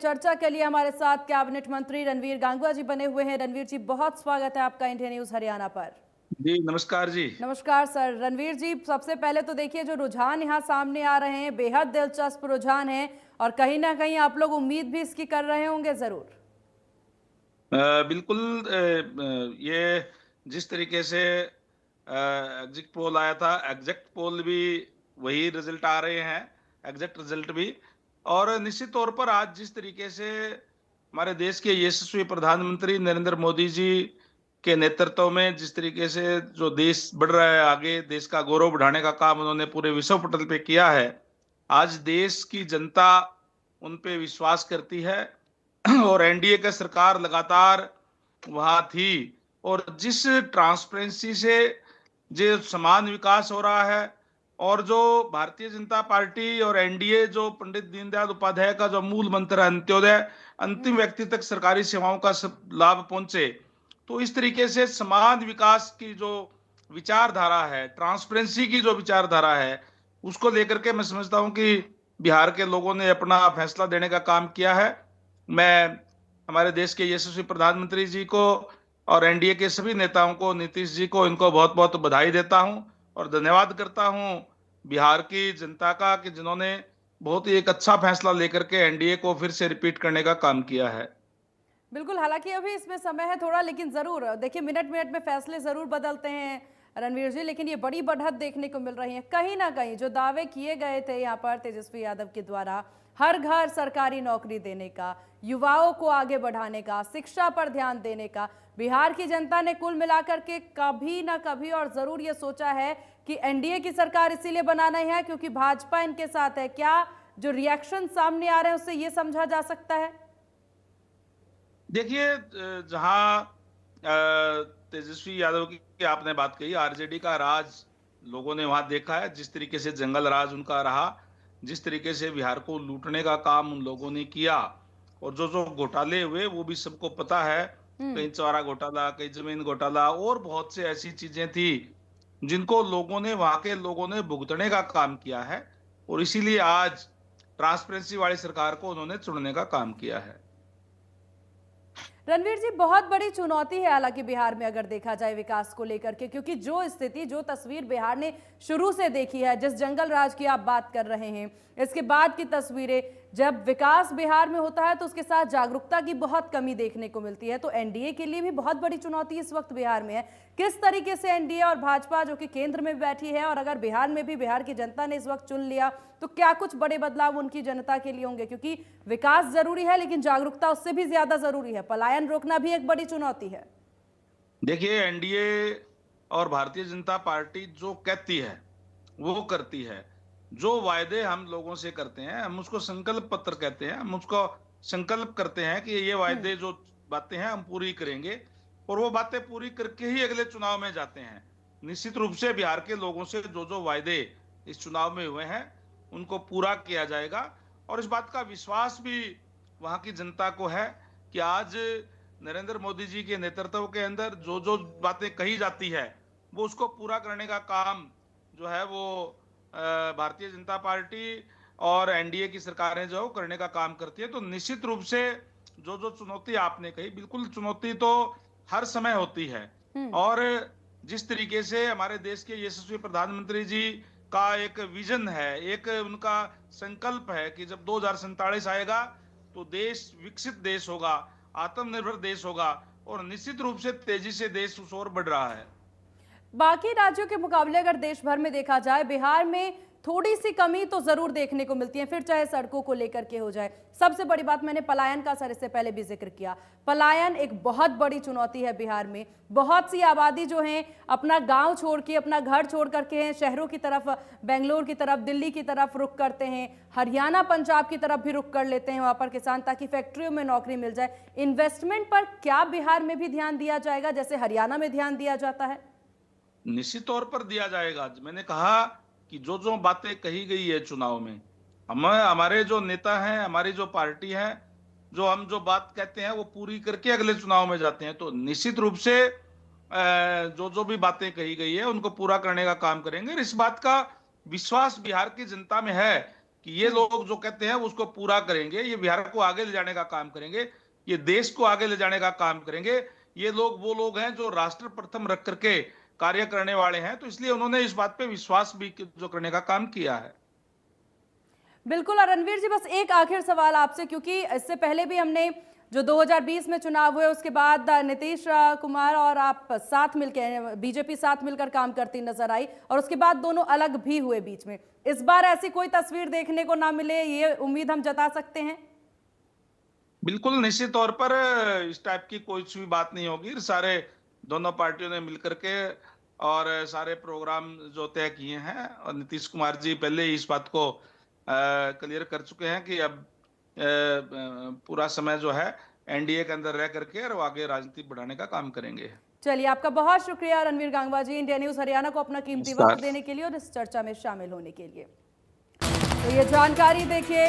चर्चा के लिए हमारे साथ कैबिनेट मंत्री रणवीर गांगुआ जी बने हुए हैं। रणवीर जी, बहुत स्वागत है आपका इंडिया न्यूज हरियाणा पर। जी नमस्कार जी। नमस्कार सर। रणवीर जी, सबसे पहले तो देखिए, जो रुझान यहाँ सामने आ रहे हैं बेहद दिलचस्प रुझान है और कहीं ना कहीं आप लोग उम्मीद भी इसकी कर रहे होंगे जरूर। बिल्कुल। ये जिस तरीके से एग्जिट पोल आया था, एग्जैक्ट पोल भी वही रिजल्ट आ रहे हैं, एग्जैक्ट रिजल्ट भी। और निश्चित तौर पर आज जिस तरीके से हमारे देश के यशस्वी प्रधानमंत्री नरेंद्र मोदी जी के नेतृत्व में जिस तरीके से जो देश बढ़ रहा है आगे, देश का गौरव बढ़ाने का काम उन्होंने पूरे विश्व पटल पे किया है। आज देश की जनता उन पे विश्वास करती है और एनडीए का सरकार लगातार वहां थी। और जिस ट्रांसपेरेंसी से जो समान विकास हो रहा है और जो भारतीय जनता पार्टी और एनडीए, जो पंडित दीनदयाल उपाध्याय का जो मूल मंत्र है अंत्योदय, अंतिम व्यक्ति तक सरकारी सेवाओं का सब लाभ पहुंचे, तो इस तरीके से समान विकास की जो विचारधारा है, ट्रांसपेरेंसी की जो विचारधारा है, उसको लेकर के मैं समझता हूं कि बिहार के लोगों ने अपना फैसला देने का काम किया है। मैं हमारे देश के यशस्वी प्रधानमंत्री जी को और एनडीए के सभी नेताओं को, नीतीश जी को, इनको बहुत बहुत बधाई देता हूं और धन्यवाद करता हूं बिहार की जनता का कि जिन्होंने बहुत ही एक अच्छा फैसला लेकर के एनडीए को फिर से रिपीट करने का काम किया है। बिल्कुल, हालांकि अभी इसमें समय है थोड़ा, लेकिन जरूर देखिए, मिनट मिनट में फैसले जरूर बदलते हैं रणवीर जी, लेकिन ये बड़ी बढ़त देखने को मिल रही है। कहीं ना कहीं जो दावे किए गए थे यहाँ पर तेजस्वी यादव के द्वारा, हर घर सरकारी नौकरी देने का, युवाओं को आगे बढ़ाने का, शिक्षा पर ध्यान देने का, बिहार की जनता ने कुल मिलाकर के कभी ना कभी और जरूर ये सोचा है कि एनडीए की सरकार इसीलिए बनाना है क्योंकि भाजपा इनके साथ है। क्या जो रिएक्शन सामने आ रहे हैं उससे ये समझा जा सकता है? देखिए, जहां तेजस्वी यादव की आपने बात कही, आरजेडी का राज लोगों ने वहां देखा है, जिस तरीके से जंगल राज उनका रहा, जिस तरीके से बिहार को लूटने का काम उन लोगों ने किया, और जो जो घोटाले हुए वो भी सबको पता है। हम्म। कहीं चारा घोटाला, कहीं जमीन घोटाला और बहुत से ऐसी चीजें थी जिनको लोगों ने, वहां के लोगों ने भुगतने का काम किया है। और इसीलिए आज ट्रांसपेरेंसी वाली सरकार को उन्होंने चुनने का काम किया है। रणवीर जी, बहुत बड़ी चुनौती है हालांकि बिहार में अगर देखा जाए विकास को लेकर के, क्योंकि जो स्थिति, जो तस्वीर बिहार ने शुरू से देखी है, जिस जंगल राज की आप बात कर रहे हैं, इसके बाद की तस्वीरें, जब विकास बिहार में होता है तो उसके साथ जागरूकता की बहुत कमी देखने को मिलती है। तो एनडीए के लिए भी बहुत बड़ी चुनौती इस वक्त बिहार में है। किस तरीके से एनडीए और भाजपा, जो कि केंद्र में बैठी है, और अगर बिहार में भी बिहार की जनता ने इस वक्त चुन लिया, तो क्या कुछ बड़े बदलाव उनकी जनता के लिए होंगे? क्योंकि विकास जरूरी है लेकिन जागरूकता उससे भी ज्यादा जरूरी है। पलायन रोकना भी एक बड़ी चुनौती है। देखिए, एनडीए और भारतीय जनता पार्टी जो कहती है वो करती है। जो वायदे हम लोगों से करते हैं, हम उसको संकल्प पत्र कहते हैं। हम उसको संकल्प करते हैं कि ये वायदे, जो बातें हैं, हम पूरी करेंगे और वो बातें पूरी करके ही अगले चुनाव में जाते हैं। निश्चित रूप से बिहार के लोगों से जो जो वायदे इस चुनाव में हुए हैं उनको पूरा किया जाएगा। और इस बात का विश्वास भी वहां की जनता को है कि आज नरेंद्र मोदी जी के नेतृत्व के अंदर जो जो बातें कही जाती है वो उसको पूरा करने का काम जो है वो भारतीय जनता पार्टी और एनडीए की सरकारें जो करने का काम करती है। तो निश्चित रूप से जो जो चुनौती आपने कही, बिल्कुल चुनौती तो हर समय होती है। हम्म। और जिस तरीके से हमारे देश के यशस्वी प्रधानमंत्री जी का एक विजन है, एक उनका संकल्प है कि जब 2047 आएगा तो देश विकसित देश होगा, आत्मनिर्भर देश होगा, और निश्चित रूप से तेजी से देश उस ओर बढ़ रहा है। बाकी राज्यों के मुकाबले अगर देश भर में देखा जाए, बिहार में थोड़ी सी कमी तो जरूर देखने को मिलती है, फिर चाहे सड़कों को लेकर के हो जाए। सबसे बड़ी बात, मैंने पलायन का सर इससे पहले भी जिक्र किया, पलायन एक बहुत बड़ी चुनौती है बिहार में। बहुत सी आबादी जो है अपना गांव छोड़ के, अपना घर छोड़ करके हैं शहरों की तरफ, बेंगलोर की तरफ, दिल्ली की तरफ रुख करते हैं, हरियाणा पंजाब की तरफ भी रुख कर लेते हैं वहां पर किसान, ताकि फैक्ट्रियों में नौकरी मिल जाए। इन्वेस्टमेंट पर क्या बिहार में भी ध्यान दिया जाएगा जैसे हरियाणा में ध्यान दिया जाता है? निश्चित तौर पर दिया जाएगा। मैंने कहा कि जो जो बातें कही गई है चुनाव में, हम, हमारे जो नेता हैं, हमारी जो पार्टी है, जो हम जो बात कहते हैं वो पूरी करके अगले चुनाव में जाते हैं। तो निश्चित रूप से जो जो भी बातें कही गई है उनको पूरा करने का काम करेंगे। और इस बात का विश्वास बिहार की जनता में है कि ये लोग जो कहते हैं उसको पूरा करेंगे, ये बिहार को आगे ले जाने का काम करेंगे, ये देश को आगे ले जाने का काम करेंगे। ये लोग वो लोग हैं जो राष्ट्र प्रथम रख करके कार्य करने वाले हैं, तो इसलिए उन्होंने इस बात पे विश्वास भी जो करने का काम किया है। बिल्कुल। और रणवीर जी, बस एक आखिर सवाल आपसे, क्योंकि इससे पहले भी हमने जो 2020 में चुनाव हुए उसके बाद नीतीश कुमार और आप साथ मिलकर, बीजेपी साथ मिलकर काम करती नजर आई, और उसके बाद दोनों अलग भी हुए बीच में। इस बार ऐसी कोई तस्वीर देखने को ना मिले, ये उम्मीद हम जता सकते हैं? बिल्कुल, निश्चित तौर पर इस टाइप की कोई सी भी बात नहीं होगी। सारे दोनों पार्टियों ने मिलकर के और सारे प्रोग्राम जो तय किए हैं, और नीतीश कुमार जी पहले ही इस बात को क्लियर कर चुके हैं कि अब पूरा समय जो है एनडीए के अंदर रह करके और वो आगे राजनीति बढ़ाने का काम करेंगे। चलिए, आपका बहुत शुक्रिया रणवीर गंगवा जी, इंडिया न्यूज हरियाणा को अपना कीमती वक्त देने के लिए और इस चर्चा में शामिल होने के लिए। तो ये जानकारी देखिए